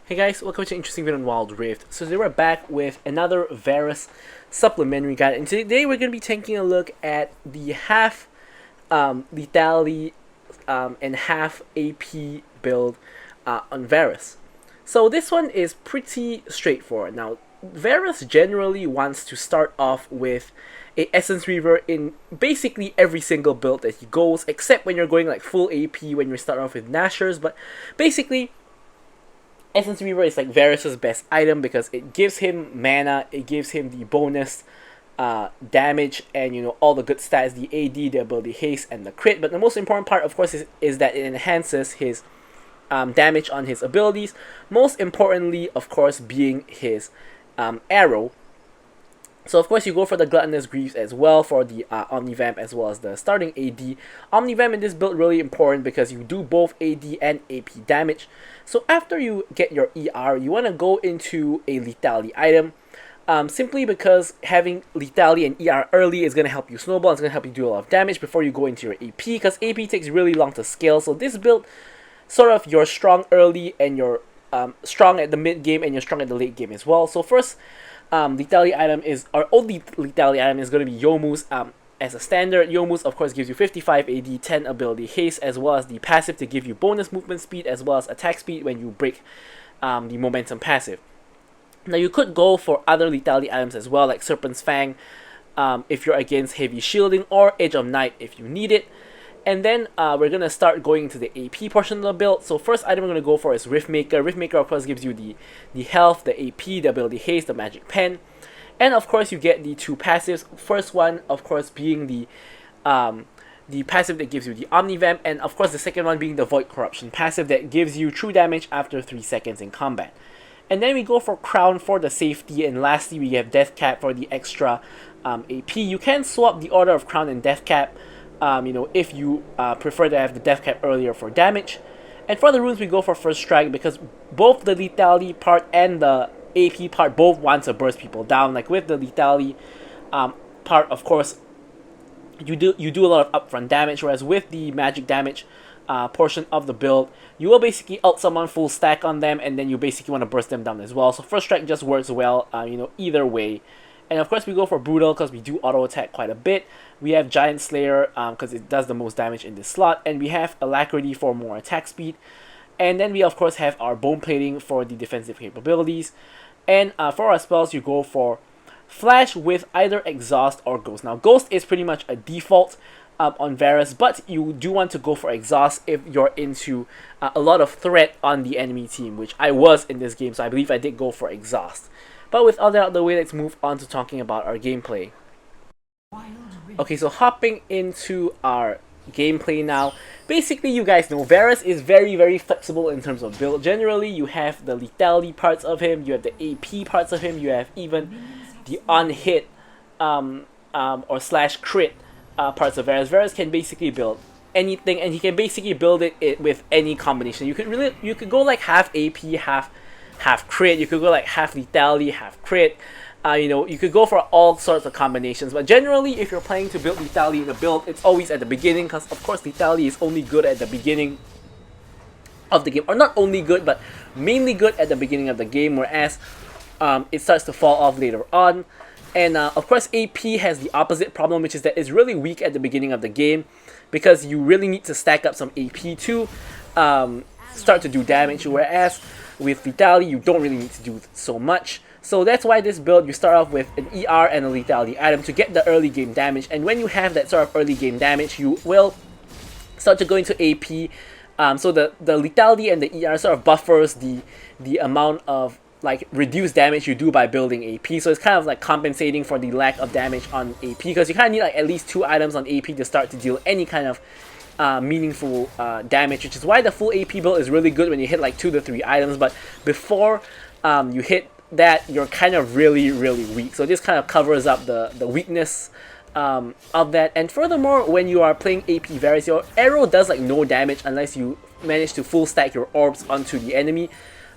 Hey guys, welcome to an interesting video on Wild Rift. So today we're back with another Varus supplementary guide, and today we're going to be taking a look at the half lethality and half AP build on Varus. So this one is pretty straightforward. Now, Varus generally wants to start off with a Essence Reaver in basically every single build that he goes, except when you're going like full AP when you start off with Nashers, but basically Essence Reaver is like Varus' best item because it gives him mana, it gives him the bonus damage, and all the good stats, the AD, the ability haste, and the crit. But the most important part, of course, is that it enhances his damage on his abilities. Most importantly, of course, being his arrow. So of course you go for the Gluttonous Greaves as well for the Omnivamp as well as the starting AD. Omnivamp in this build really important because you do both AD and AP damage. So after you get your ER, you want to go into a lethality item. Simply because having lethality and ER early is going to help you snowball. It's going to help you do a lot of damage before you go into your AP, because AP takes really long to scale. So this build, sort of, you're strong early and you're strong at the mid game and you're strong at the late game as well. So first, lethality item is, our only lethality item is going to be Youmuu's. As a standard, Youmuu's of course gives you 55 AD, 10 ability haste, as well as the passive to give you bonus movement speed as well as attack speed when you break the momentum passive. Now you could go for other lethality items as well, like Serpent's Fang if you're against heavy shielding, or Edge of Night if you need it. And then we're going to start going into the AP portion of the build. So first item we're going to go for is Riftmaker. Riftmaker of course gives you the health, the AP, the ability haste, the magic pen. And of course you get the two passives. First one of course being the passive that gives you the Omnivamp, and of course the second one being the Void Corruption passive that gives you true damage after 3 seconds in combat. And then we go for Crown for the safety, and lastly we have Death Cap for the extra AP. You can swap the order of Crown and Death Cap if you prefer to have the Death Cap earlier for damage. And for the runes we go for First Strike because both the lethality part and the AP part both want to burst people down. Like with the lethality part, of course, you do a lot of upfront damage, whereas with the magic damage portion of the build, you will basically ult someone full stack on them, and then you basically want to burst them down as well. So First Strike just works well, either way. And of course we go for Brutal because we do auto attack quite a bit. We have Giant Slayer because it does the most damage in this slot, and we have Alacrity for more attack speed. And then we of course have our Bone Plating for the defensive capabilities. And for our spells you go for Flash with either Exhaust or Ghost. Now Ghost is pretty much a default on Varus, but you do want to go for Exhaust if you're into a lot of threat on the enemy team, which I was in this game, so I believe I did go for Exhaust. But with all that out of the way, let's move on to talking about our gameplay. Okay, so hopping into our gameplay now. Basically, you guys know Varus is very, very flexible in terms of build. Generally, you have the lethality parts of him, you have the AP parts of him, you have even the on-hit or slash crit parts of Varus. Varus can basically build anything, and he can basically build it with any combination. You could go like half AP, half crit. You could go like half lethality, half crit. You could go for all sorts of combinations, but generally if you're planning to build lethality in a build, it's always at the beginning, because of course lethality is only good at the beginning of the game, or not only good, but mainly good at the beginning of the game, whereas it starts to fall off later on. And of course AP has the opposite problem, which is that it's really weak at the beginning of the game, because you really need to stack up some AP to start to do damage, whereas with lethality you don't really need to do so much. So that's why this build, you start off with an ER and a lethality item to get the early game damage, and when you have that sort of early game damage, you will start to go into AP. So the lethality and the ER sort of buffers the amount of like reduced damage you do by building AP. So it's kind of like compensating for the lack of damage on AP, because you kind of need like at least 2 items on AP to start to deal any kind of meaningful damage, which is why the full AP build is really good when you hit like 2 to 3 items, but before you hit that, you're kind of really weak. So this kind of covers up the weakness of that. And furthermore, when you are playing AP Varus, your arrow does like no damage unless you manage to full stack your orbs onto the enemy.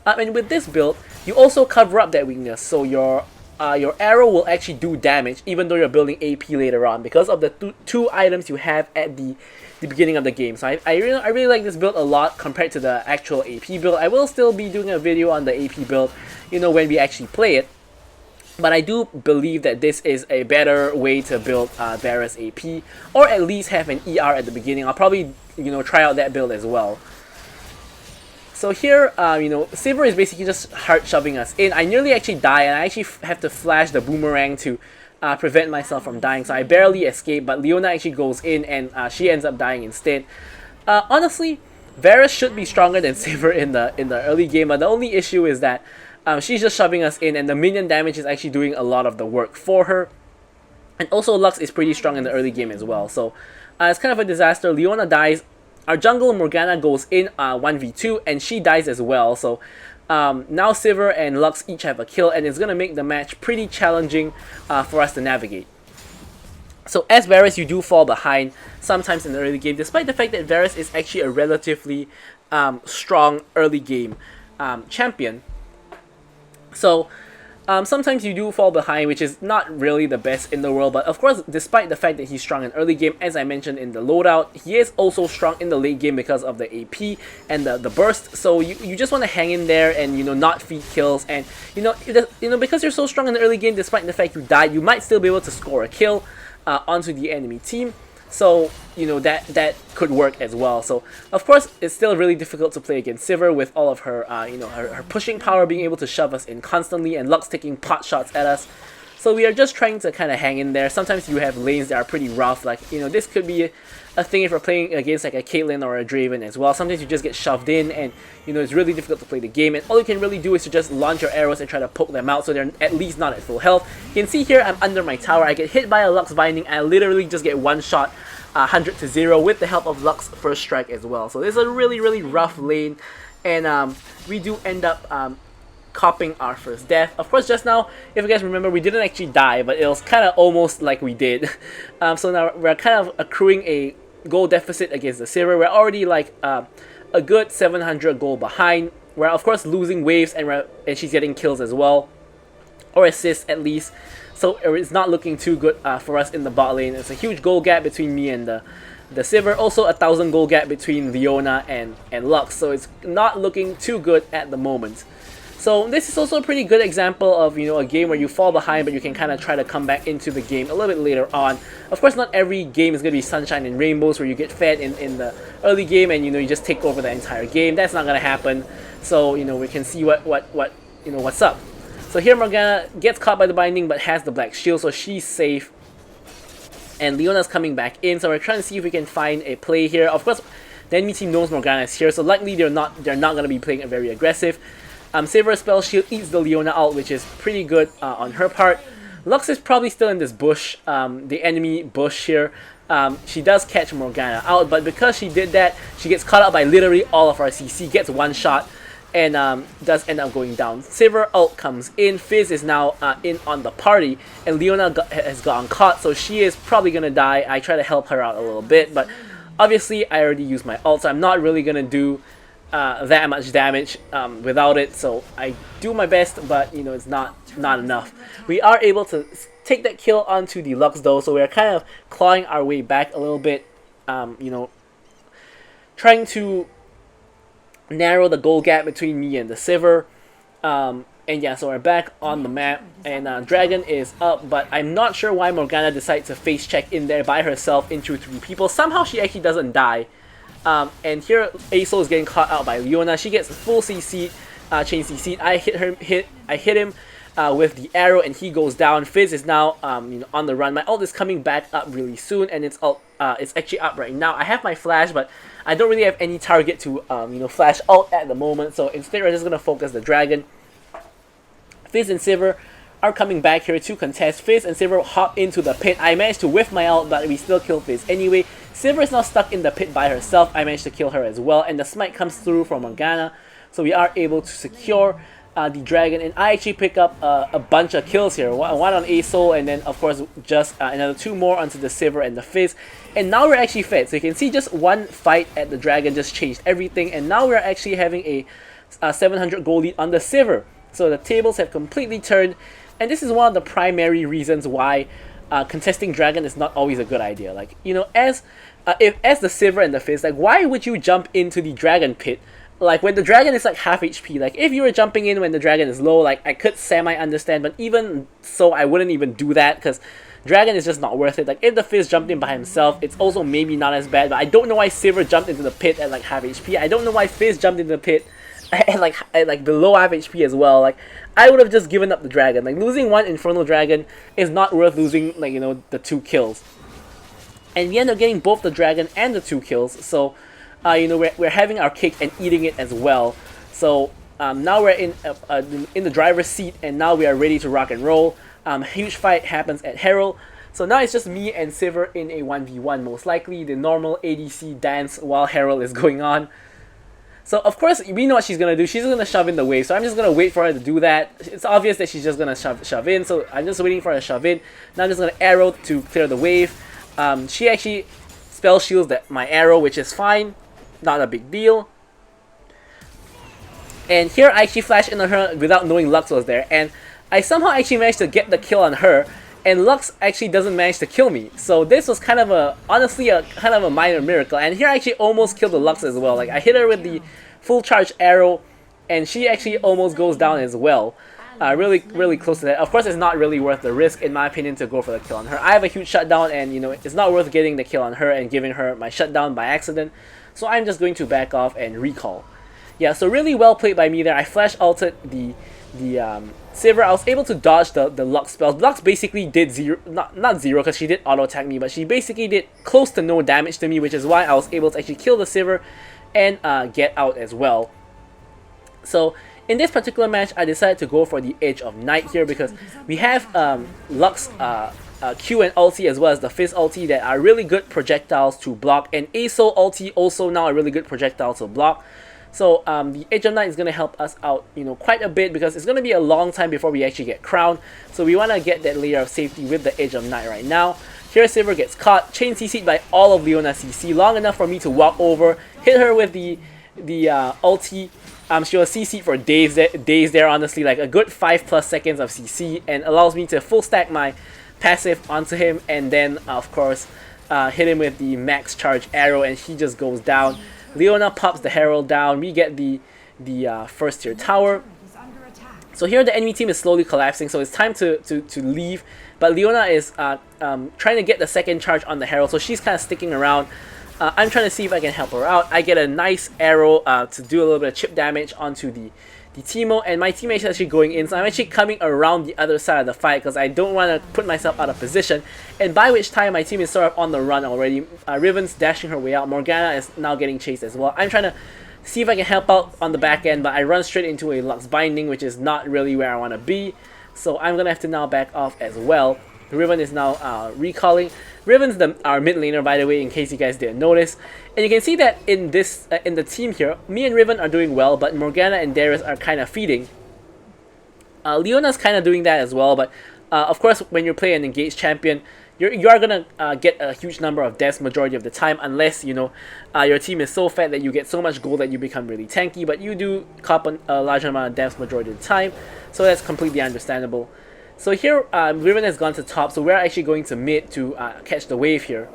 And with this build, you also cover up that weakness. So your your arrow will actually do damage even though you're building AP later on because of the two items you have at the beginning of the game. So I really like this build a lot compared to the actual AP build. I will still be doing a video on the AP build, you know, when we actually play it. But I do believe that this is a better way to build Varus AP, or at least have an ER at the beginning. I'll probably, you know, try out that build as well. So here, you know, Sivir is basically just hard shoving us in. I nearly actually die, and I actually have to flash the boomerang to prevent myself from dying. So I barely escape, but Leona actually goes in, and she ends up dying instead. Honestly, Varus should be stronger than Sivir in the early game, but the only issue is that she's just shoving us in, and the minion damage is actually doing a lot of the work for her. And also Lux is pretty strong in the early game as well. So it's kind of a disaster. Leona dies. Our jungle Morgana goes in 1v2 and she dies as well. So now Sivir and Lux each have a kill, and it's going to make the match pretty challenging for us to navigate. So as Varus, you do fall behind sometimes in the early game, despite the fact that Varus is actually a relatively strong early game champion. So sometimes you do fall behind, which is not really the best in the world, but of course, despite the fact that he's strong in early game, as I mentioned in the loadout, he is also strong in the late game because of the AP and the burst. So you just want to hang in there and, you know, not feed kills, and you know because you're so strong in the early game, despite the fact you died, you might still be able to score a kill onto the enemy team. So, you know, that could work as well. So, of course, it's still really difficult to play against Sivir with all of her, you know, her pushing power, being able to shove us in constantly, and Lux taking pot shots at us. So we are just trying to kind of hang in there. Sometimes you have lanes that are pretty rough, like, you know, this could be a thing if you're playing against like a Caitlyn or a Draven as well. Sometimes you just get shoved in, and, you know, it's really difficult to play the game, and all you can really do is to just launch your arrows and try to poke them out so they're at least not at full health. You can see here I'm under my tower. I get hit by a Lux binding, I literally just get one shot 100 to 0 with the help of Lux first strike as well. So this is a really rough lane, and we do end up copping our first death. Of course, just now, if you guys remember, we didn't actually die, but it was kind of almost like we did. So now we're kind of accruing a goal deficit against the Sivir. We're already like a good 700 goal behind. We're of course losing waves, and she's getting kills as well, or assists at least. So it's not looking too good for us in the bot lane. It's a huge goal gap between me and the Sivir. Also a 1,000 goal gap between Leona and Lux. So it's not looking too good at the moment. So this is also a pretty good example of, you know, a game where you fall behind, but you can kind of try to come back into the game a little bit later on. Of course, not every game is going to be sunshine and rainbows where you get fed in the early game and, you know, you just take over the entire game. That's not going to happen. So, you know, we can see what's up. So here Morgana gets caught by the binding but has the black shield, so she's safe. And Leona's coming back in, so we're trying to see if we can find a play here. Of course, the enemy team knows Morgana is here, so likely they're not going to be playing it very aggressive. Sivir spell shield eats the Leona out, which is pretty good on her part. Lux is probably still in this bush, the enemy bush here. She does catch Morgana out, but because she did that, she gets caught out by literally all of our CC, gets one shot, and does end up going down. Sivir ult comes in, Fizz is now in on the party, and Leona has gotten caught, so she is probably going to die. I try to help her out a little bit, but obviously I already used my ult, so I'm not really going to do that much damage without it, so I do my best, but, you know, it's not enough. We are able to take that kill onto the Lux though, so we're kind of clawing our way back a little bit, you know, trying to narrow the goal gap between me and the Sivir. And yeah, so we're back on the map, and Dragon is up, but I'm not sure why Morgana decides to face check in there by herself into 3 people. Somehow she actually doesn't die. And here Aso is getting caught out by Leona. She gets full CC, chain CC. I hit him with the arrow, and he goes down. Fizz is now you know, on the run. My ult is coming back up really soon, and it's actually up right now. I have my flash, but I don't really have any target to you know, flash ult at the moment. So instead, we're just gonna focus the Dragon. Fizz and Sivir are coming back here to contest. Fizz and Sivir hop into the pit. I managed to whiff my ult, but we still kill Fizz anyway. Sivir is now stuck in the pit by herself. I managed to kill her as well, and the smite comes through from Morgana, so we are able to secure the Dragon, and I actually pick up a bunch of kills here. One on Aso, and then of course just another 2 more onto the Sivir and the Fizz. And now we're actually fed, so you can see just one fight at the Dragon just changed everything, and now we're actually having a 700 gold lead on the Sivir. So the tables have completely turned, And this is one of the primary reasons why contesting dragon is not always a good idea. Like, you know, as the Sivir and the Fizz, like, why would you jump into the dragon pit like when the dragon is like half HP? Like, if you were jumping in when the dragon is low, like, I could semi-understand, but even so, I wouldn't even do that, because dragon is just not worth it. Like, if the Fizz jumped in by himself, it's also maybe not as bad, but I don't know why Sivir jumped into the pit at like half HP. I don't know why Fizz jumped into the pit at like below half HP as well. Like, I would have just given up the dragon. Like, losing one Infernal Dragon is not worth losing, like, you know, the 2 kills. And we end up getting both the dragon and the 2 kills, so you know, we're having our cake and eating it as well. So now we're in the driver's seat, and now we are ready to rock and roll. Huge fight happens at Herald. So now it's just me and Sivir in a 1v1, most likely the normal ADC dance while Herald is going on. So of course we know what she's gonna do. She's gonna shove in the wave. So I'm just gonna wait for her to do that. It's obvious that she's just gonna shove in. So I'm just waiting for her to shove in. Now I'm just gonna arrow to clear the wave. She actually spell shields my arrow, which is fine. Not a big deal. And here I actually flashed into her without knowing Lux was there, and I somehow actually managed to get the kill on her, and Lux actually doesn't manage to kill me. So this was kind of honestly a kind of a minor miracle. And here I actually almost killed the Lux as well. Like, I hit her with the full charge arrow, and she actually almost goes down as well. Really close to that. Of course, it's not really worth the risk, in my opinion, to go for the kill on her. I have a huge shutdown, and you know, it's not worth getting the kill on her and giving her my shutdown by accident. So I'm just going to back off and recall. Yeah, so really well played by me there. I flash ulted the Sivir. I was able to dodge the Lux spells. Lux basically did zero, not zero, because she did auto attack me, but she basically did close to no damage to me, which is why I was able to actually kill the Sivir and get out as well. So in this particular match, I decided to go for the Edge of Night here, because we have Lux Q and ulti, as well as the Fizz ulti, that are really good projectiles to block, and ASO ulti also now a really good projectile to block. So the Edge of Night is going to help us out, you know, quite a bit, because it's going to be a long time before we actually get crowned. So we want to get that layer of safety with the Edge of Night right now. Here Sivir gets caught, chain CC'd by all of Leona's CC, long enough for me to walk over, hit her with the ulti. She was CC'd for days there, honestly, like a good 5+ seconds of CC, and allows me to full stack my passive onto him, and then of course hit him with the max charge arrow, and he just goes down. Leona pops the Herald down. We get the first tier tower. So here the enemy team is slowly collapsing, so it's time to leave, but Leona is trying to get the second charge on the Herald, so she's kind of sticking around. I'm trying to see if I can help her out. I get a nice arrow to do a little bit of chip damage onto the Teemo, and my teammate is actually going in, so I'm actually coming around the other side of the fight, because I don't want to put myself out of position, and by which time my team is sort of on the run already. Riven's dashing her way out. Morgana is now getting chased as well. I'm trying to see if I can help out on the back end, but I run straight into a Lux binding, which is not really where I want to be, so I'm gonna have to now back off as well. Riven is now recalling. Riven's our mid laner, by the way, in case you guys didn't notice. And you can see that in this in the team here, me and Riven are doing well, but Morgana and Darius are kind of feeding. Leona's kind of doing that as well, but of course, when you play an engaged champion, you are gonna get a huge number of deaths majority of the time, unless you know your team is so fat that you get so much gold that you become really tanky. But you do cop a large amount of deaths majority of the time, so that's completely understandable. So here, Riven has gone to top, so we're actually going to mid to catch the wave here.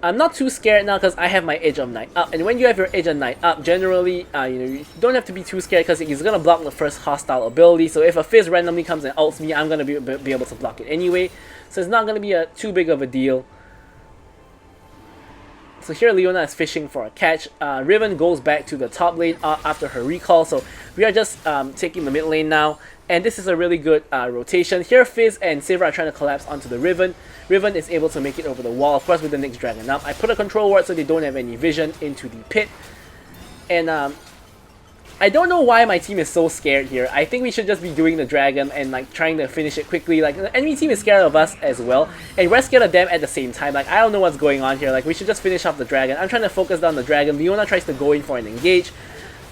I'm not too scared now because I have my Edge of Night up, and when you have your Edge of Night up, generally, you know, you don't have to be too scared, because he's gonna block the first hostile ability. So if a Fizz randomly comes and ults me, I'm gonna be able to block it anyway. So it's not gonna be too big of a deal. So here Leona is fishing for a catch. Riven goes back to the top lane after her recall, so we are just taking the mid lane now, and this is a really good rotation. Here Fizz and Sivir are trying to collapse onto the Riven. Riven is able to make it over the wall, of course with the next dragon up. I put a control ward so they don't have any vision into the pit, and I don't know why my team is so scared here. I think we should just be doing the dragon and like trying to finish it quickly. Like, the enemy team is scared of us as well, and we're scared of them at the same time. Like, I don't know what's going on here. Like, we should just finish off the dragon. I'm trying to focus down the dragon. Leona tries to go in for an engage.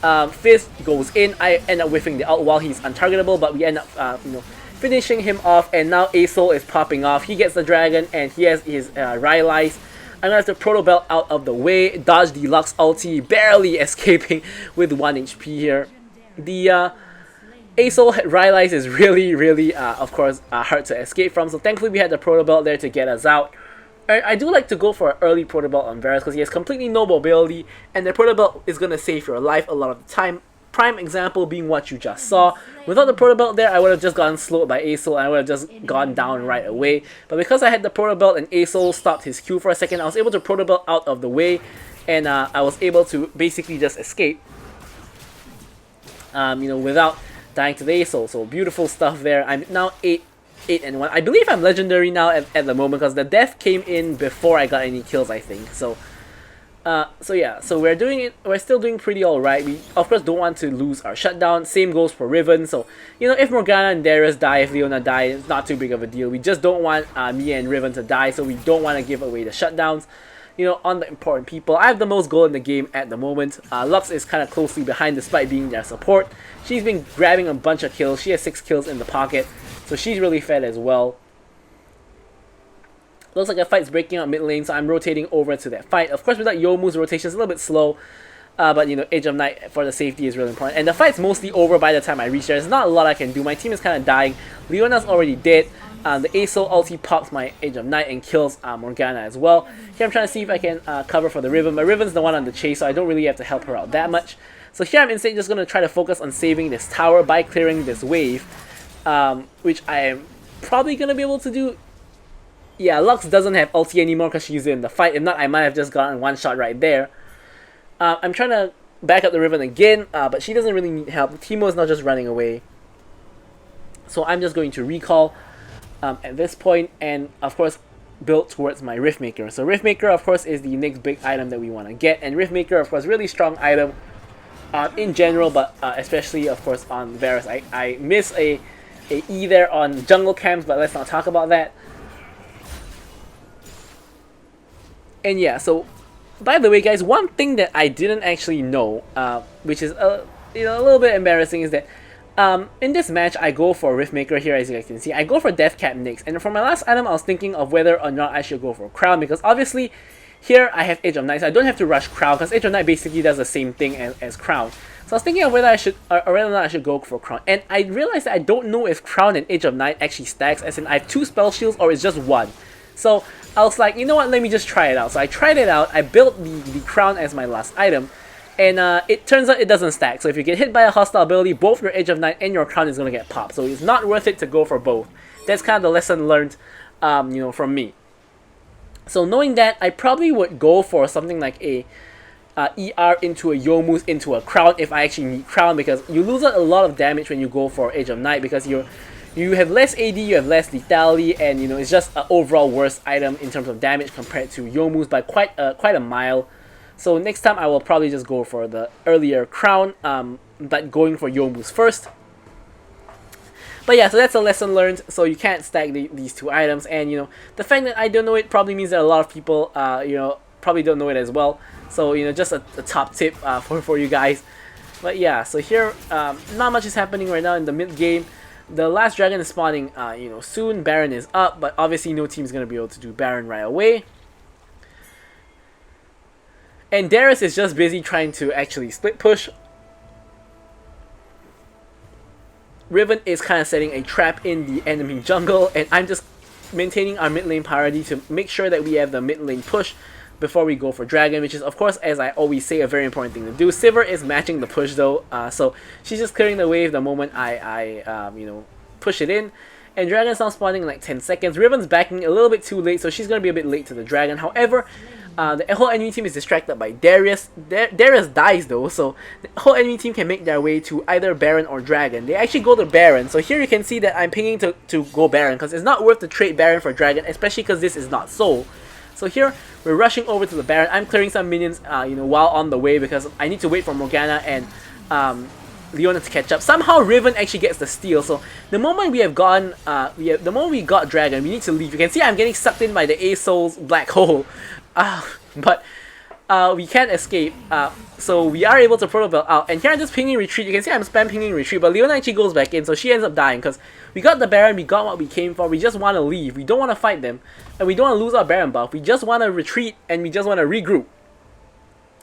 Fizz goes in. I end up whiffing the ult while he's untargetable, but we end up you know, finishing him off, and now ASO is popping off. He gets the dragon, and he has his Rylai's. I'm gonna have to Proto Belt out of the way, dodge the Lux ulti, barely escaping with 1 HP here. The Asol Rylai's is really, of course, hard to escape from. So thankfully we had the Proto Belt there to get us out. I do like to go for an early Proto Belt on Varus because he has completely no mobility, and the Proto Belt is going to save your life a lot of the time. Prime example being what you just saw. Without the Proto Belt there, I would have just gotten slowed by Asol and I would have just gone down right away. But because I had the Proto Belt and Asol stopped his Q for a second, I was able to Proto Belt out of the way, and I was able to basically just escape, without dying to the Asol. So beautiful stuff there. I'm now 8-1. I believe I'm legendary now at the moment because the death came in before I got any kills, I think. So yeah, so we're still doing pretty alright. We of course don't want to lose our shutdown. Same goes for Riven. So, if Morgana and Darius die, if Leona die, it's not too big of a deal. We just don't want Mia and Riven to die, so we don't want to give away the shutdowns, on the important people. I have the most gold in the game at the moment. Lux is kind of closely behind despite being their support. She's been grabbing a bunch of kills. She has 6 kills in the pocket, so she's really fed as well. Looks like a fight's breaking out mid lane, so I'm rotating over to that fight. Of course, without Youmuu's rotation, it's a little bit slow. But, Age of Night for the safety is really important. And the fight's mostly over by the time I reach there. There's not a lot I can do. My team is kind of dying. Leona's already dead. The Asol ulti pops my Age of Night and kills Morgana as well. Here I'm trying to see if I can cover for the Riven. But Riven's the one on the chase, so I don't really have to help her out that much. So here I'm instead just going to try to focus on saving this tower by clearing this wave. Which I am probably going to be able to do. Yeah, Lux doesn't have ulti anymore because she's in the fight. If not, I might have just gotten one shot right there. I'm trying to back up the Riven again, but she doesn't really need help. Teemo is not just running away. So I'm just going to recall at this point, and of course build towards my Riftmaker. So Riftmaker, of course, is the next big item that we want to get. And Riftmaker, of course, really strong item in general, but especially, of course, on Varus. I miss a E there on jungle camps, but let's not talk about that. And yeah, so by the way, guys, one thing that I didn't actually know, which is a little bit embarrassing, is that in this match I go for Riftmaker here, as you guys can see. I go for Deathcap next, and for my last item I was thinking of whether or not I should go for Crown, because obviously here I have Age of Night, so I don't have to rush Crown because Age of Night basically does the same thing as Crown. So I was thinking of whether I should or whether or not I should go for Crown, and I realized that I don't know if Crown and Age of Night actually stacks, as in I have 2 spell shields or it's just 1. So I was like, you know what, let me just try it out. So I tried it out, I built the Crown as my last item, and it turns out it doesn't stack. So if you get hit by a hostile ability, both your Age of Night and your Crown is going to get popped. So it's not worth it to go for both. That's kind of the lesson learned, from me. So knowing that, I probably would go for something like a ER into a Youmuu's into a Crown if I actually need Crown, because you lose out a lot of damage when you go for Age of Night, because you have less AD, you have less lethality, and it's just an overall worse item in terms of damage compared to Youmuu's by quite a mile. So next time I will probably just go for the earlier Crown, but going for Youmuu's first. But yeah, so that's a lesson learned. So you can't stack these 2 items, and the fact that I don't know it probably means that a lot of people probably don't know it as well. So just a top tip for you guys. But yeah, so here not much is happening right now in the mid game. The last dragon is spawning soon. Baron is up, but obviously no team is going to be able to do Baron right away. And Darius is just busy trying to actually split push. Riven is kind of setting a trap in the enemy jungle, and I'm just maintaining our mid lane priority to make sure that we have the mid lane push before we go for dragon, which is, of course, as I always say, a very important thing to do. Sivir is matching the push though, so she's just clearing the wave the moment I push it in. And dragon's now spawning in like 10 seconds. Riven's backing a little bit too late, so she's going to be a bit late to the dragon. However, the whole enemy team is distracted by Darius. Darius dies though, so the whole enemy team can make their way to either Baron or Dragon. They actually go to Baron, so here you can see that I'm pinging to go Baron, because it's not worth to trade Baron for Dragon, especially because this is not Soul. So here, we're rushing over to the Baron. I'm clearing some minions, while on the way, because I need to wait for Morgana and Leona to catch up. Somehow Riven actually gets the steal, so the moment we have gone, the moment we got Dragon, we need to leave. You can see I'm getting sucked in by the Asol's black hole, but we can't escape. So we are able to Proto Belt out, and here I'm just pinging retreat. You can see I'm spam pinging retreat, but Leona actually goes back in, so she ends up dying because we got the Baron, we got what we came for. We just want to leave. We don't want to fight them, and we don't want to lose our Baron buff. We just want to retreat, and we just want to regroup.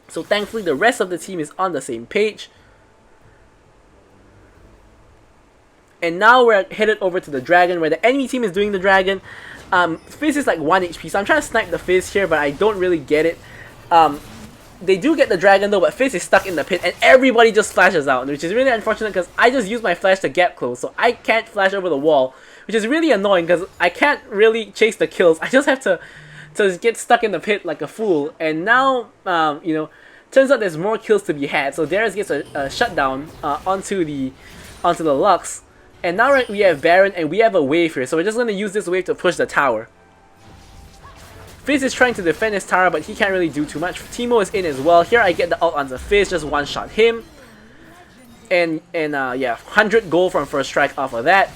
So thankfully the rest of the team is on the same page. And now we're headed over to the dragon, where the enemy team is doing the dragon. Fizz is like 1 HP, so I'm trying to snipe the Fizz here, but I don't really get it. They do get the dragon though, but Fizz is stuck in the pit, and everybody just flashes out, which is really unfortunate because I just used my flash to gap close, so I can't flash over the wall, which is really annoying because I can't really chase the kills. I just have to get stuck in the pit like a fool. And now, you know, turns out there's more kills to be had. So Darius gets a shutdown onto the Lux, and now we have Baron and we have a wave here. So we're just gonna use this wave to push the tower. Fizz is trying to defend his tower, but he can't really do too much. Teemo is in as well. Here I get the ult onto Fizz, just one-shot him. And yeah, 100 gold from first strike off of that.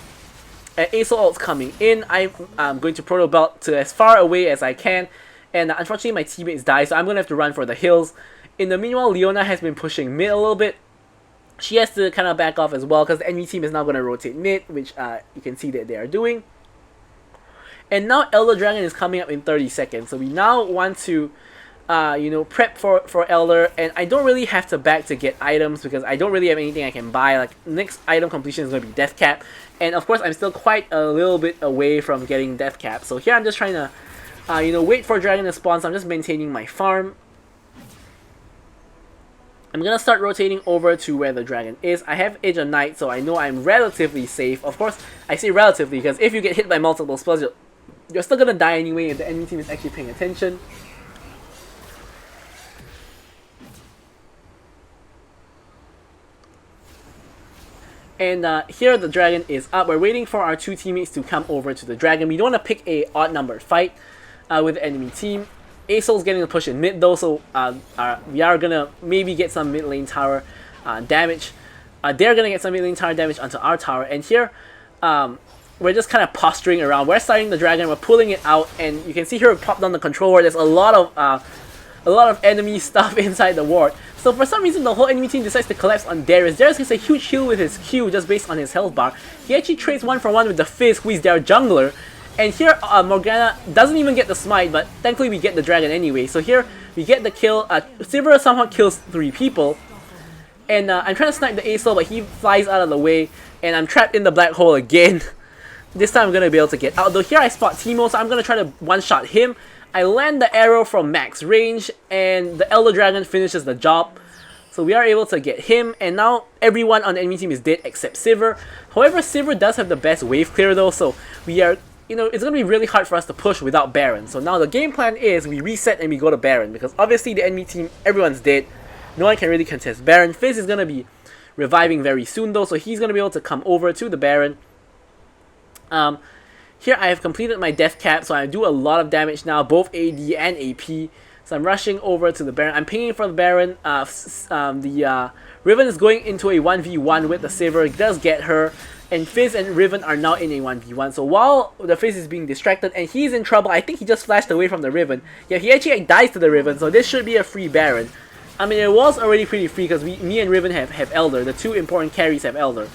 And Aso ult's coming in. I'm going to Proto Belt to as far away as I can. And unfortunately my teammates die, so I'm going to have to run for the hills. In the meanwhile, Leona has been pushing mid a little bit. She has to kind of back off as well, because the enemy team is now going to rotate mid, which you can see that they are doing. And now Elder Dragon is coming up in 30 seconds. So we now want to, you know, prep for Elder. And I don't really have to back to get items because I don't really have anything I can buy. Like, next item completion is going to be Death Cap. And of course, I'm still quite a little bit away from getting Death Cap. So here I'm just trying to, you know, wait for Dragon to spawn. So I'm just maintaining my farm. I'm going to start rotating over to where the dragon is. I have Age of Night, so I know I'm relatively safe. Of course, I say relatively because if you get hit by multiple spells, you're still gonna die anyway if the enemy team is actually paying attention. And here the dragon is up. We're waiting for our two teammates to come over to the dragon. We don't want to pick a odd numbered fight with the enemy team. Asol's getting a push in mid though, so we are gonna maybe get some mid lane tower damage. They're gonna get some mid lane tower damage onto our tower, and here we're just kind of posturing around. We're starting the dragon, we're pulling it out, and you can see here we popped on the controller. There's a lot of enemy stuff inside the ward. So for some reason, the whole enemy team decides to collapse on Darius. Darius gets a huge heal with his Q just based on his health bar. He actually trades 1-for-1 with the Fizz, who is their jungler. And here Morgana doesn't even get the smite, but thankfully we get the dragon anyway. So here we get the kill. Sivir somehow kills 3 people. And I'm trying to snipe the Aesol, but he flies out of the way. And I'm trapped in the black hole again. This time I'm going to be able to get out. Though here I spot Teemo, so I'm going to try to one-shot him. I land the arrow from max range, and the Elder Dragon finishes the job. So we are able to get him, and now everyone on the enemy team is dead except Sivir. However, Sivir does have the best wave clear though, so we are, you know, it's going to be really hard for us to push without Baron. So now the game plan is we reset and we go to Baron, because obviously the enemy team, everyone's dead. No one can really contest Baron. Fizz is going to be reviving very soon though, so he's going to be able to come over to the Baron. Here I have completed my death cap, so I do a lot of damage now, both AD and AP. So I'm rushing over to the Baron. I'm pinging for the Baron. Riven is going into a 1v1 with the Sivir. It does get her. And Fizz and Riven are now in a 1v1. So while the Fizz is being distracted and he's in trouble, I think he just flashed away from the Riven. Yeah, he actually dies to the Riven, so this should be a free Baron. I mean, it was already pretty free because me and Riven have Elder. The two important carries have Elder.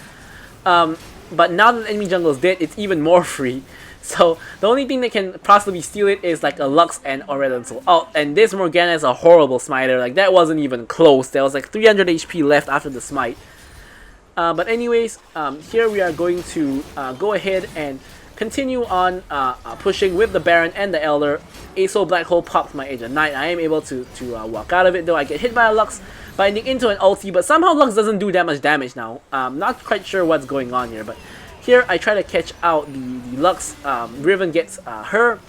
But now that the enemy jungle is dead, it's even more free. So the only thing that can possibly steal it is like a Lux and or Elemental. Oh, and this Morgana is a horrible smiter. Like, that wasn't even close. There was like 300 HP left after the smite. But anyways, here we are going to go ahead and continue on pushing with the Baron and the Elder. Aso Black Hole pops my Age of Night. I am able to walk out of it though. I get hit by a Lux binding into an ulti, but somehow Lux doesn't do that much damage now. Not quite sure what's going on here, but here I try to catch out the Lux. Riven gets her,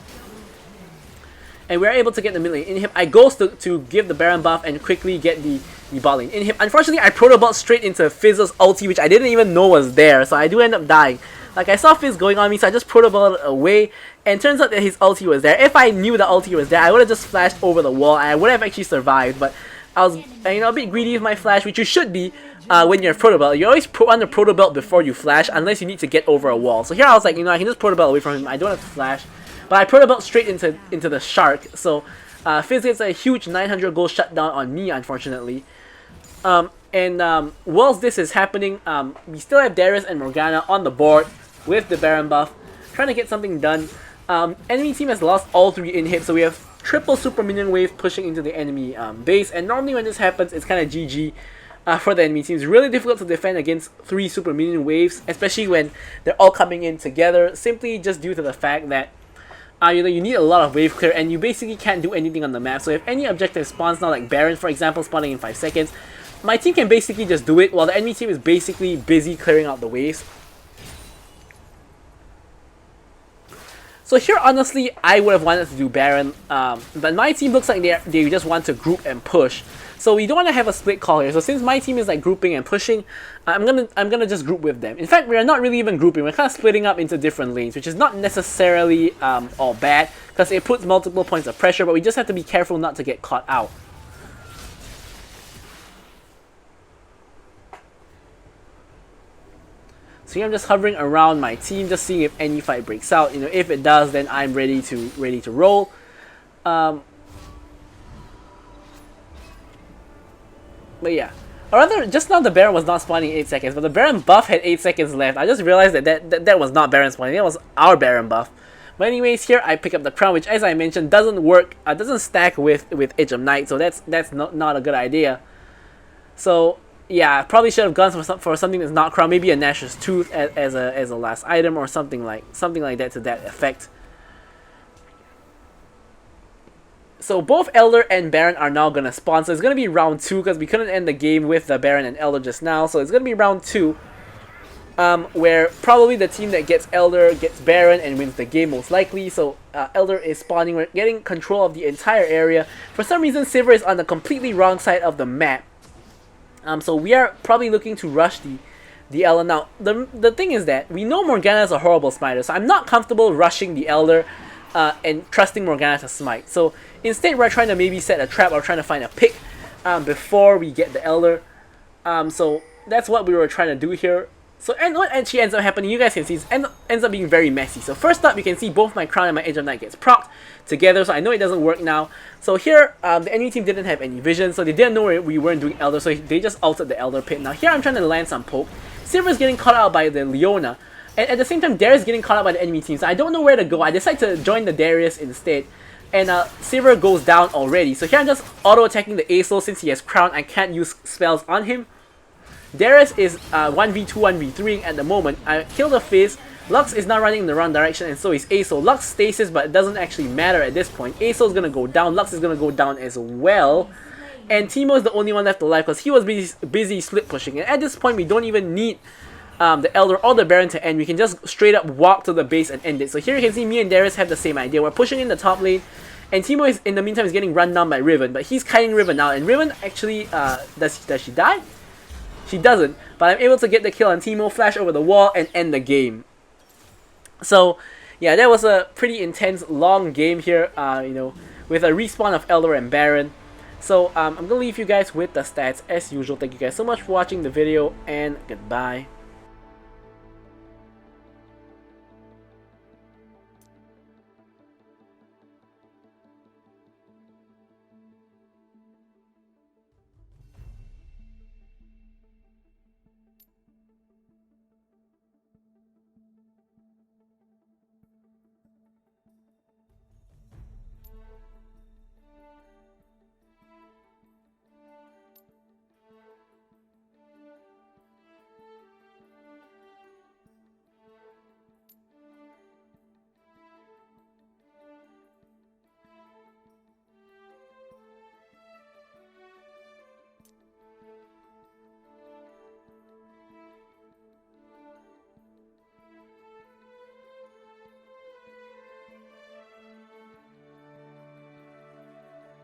and we're able to get the mid lane inhib. I go to give the Baron buff and quickly get the bot lane inhib. Unfortunately, I proto bot straight into Fizz's ulti, which I didn't even know was there, so I do end up dying. Like, I saw Fizz going on me, so I just proto bot away, and turns out that his ulti was there. If I knew the ulti was there, I would have just flashed over the wall, and I would have actually survived, but I was, you know, a bit greedy with my flash, which you should be when you're proto belt. You always want to proto belt before you flash, unless you need to get over a wall. So here I was like, you know, I can just proto belt away from him. I don't have to flash, but I proto belt straight into the shark. So Fizz gets a huge 900 gold shutdown on me, unfortunately. Whilst this is happening, we still have Darius and Morgana on the board with the Baron buff, trying to get something done. Enemy team has lost all 3 inhibs, so we have triple super minion wave pushing into the enemy base, and normally when this happens, it's kind of GG. for the enemy team. It's really difficult to defend against 3 super minion waves, especially when they're all coming in together, simply just due to the fact that you need a lot of wave clear, and you basically can't do anything on the map. So if any objective spawns now, like Baron for example, spawning in 5 seconds, my team can basically just do it while the enemy team is basically busy clearing out the waves. So here, honestly, I would have wanted to do Baron, but my team looks like they just want to group and push. So we don't want to have a split call here. So since my team is like grouping and pushing, I'm gonna just group with them. In fact, we are not really even grouping. We're kind of splitting up into different lanes, which is not necessarily all bad, because it puts multiple points of pressure. But we just have to be careful not to get caught out. So here I'm just hovering around my team, just seeing if any fight breaks out. If it does, then I'm ready to roll. But yeah. Or rather, just now the Baron was not spawning 8 seconds, but the Baron buff had 8 seconds left. I just realized that was not Baron spawning, that was our Baron buff. But anyways, here I pick up the crown, which, as I mentioned, doesn't work, doesn't stack with Edge of Night, so that's not a good idea. So yeah, I probably should have gone for something that's not crown, maybe a Nash's Tooth as a last item or something like that to that effect. So both Elder and Baron are now gonna spawn. So it's gonna be round 2 because we couldn't end the game with the Baron and Elder just now. So it's gonna be round 2, where probably the team that gets Elder gets Baron and wins the game most likely. So Elder is spawning. We're getting control of the entire area. For some reason, Sivir is on the completely wrong side of the map. So we are probably looking to rush the Elder. Now, the thing is that we know Morgana is a horrible smiter, so I'm not comfortable rushing the Elder and trusting Morgana to smite. So instead, we're trying to maybe set a trap or trying to find a pick before we get the Elder. So that's what we were trying to do here. So and what actually ends up happening, you guys can see, ends up being very messy. So first up, you can see both my Crown and my Edge of Night gets procced together, so I know it doesn't work now. So here, the enemy team didn't have any vision, so they didn't know we weren't doing Elder, so they just altered the Elder pit. Now here I'm trying to land some poke. Sivir is getting caught out by the Leona, and at the same time Darius is getting caught out by the enemy team, so I don't know where to go. I decide to join the Darius instead, and Sivir goes down already. So here I'm just auto-attacking the Aesol. Since he has Crown, I can't use spells on him. Darius is 1v2, 1v3 at the moment. I kill the Fizz. Lux is not running in the wrong direction, and so is Aesol. Lux stasis, but it doesn't actually matter at this point. Aesol is going to go down. Lux is going to go down as well. And Teemo is the only one left alive because he was busy split pushing. And at this point, we don't even need the Elder or the Baron to end. We can just straight up walk to the base and end it. So here you can see me and Darius have the same idea. We're pushing in the top lane. And Teemo is, in the meantime, is getting run down by Riven. But he's kiting Riven now. And Riven actually, does she die? She doesn't, but I'm able to get the kill on Teemo, flash over the wall, and end the game. So, yeah, that was a pretty intense, long game here, with a respawn of Elder and Baron. So, I'm going to leave you guys with the stats as usual. Thank you guys so much for watching the video, and goodbye.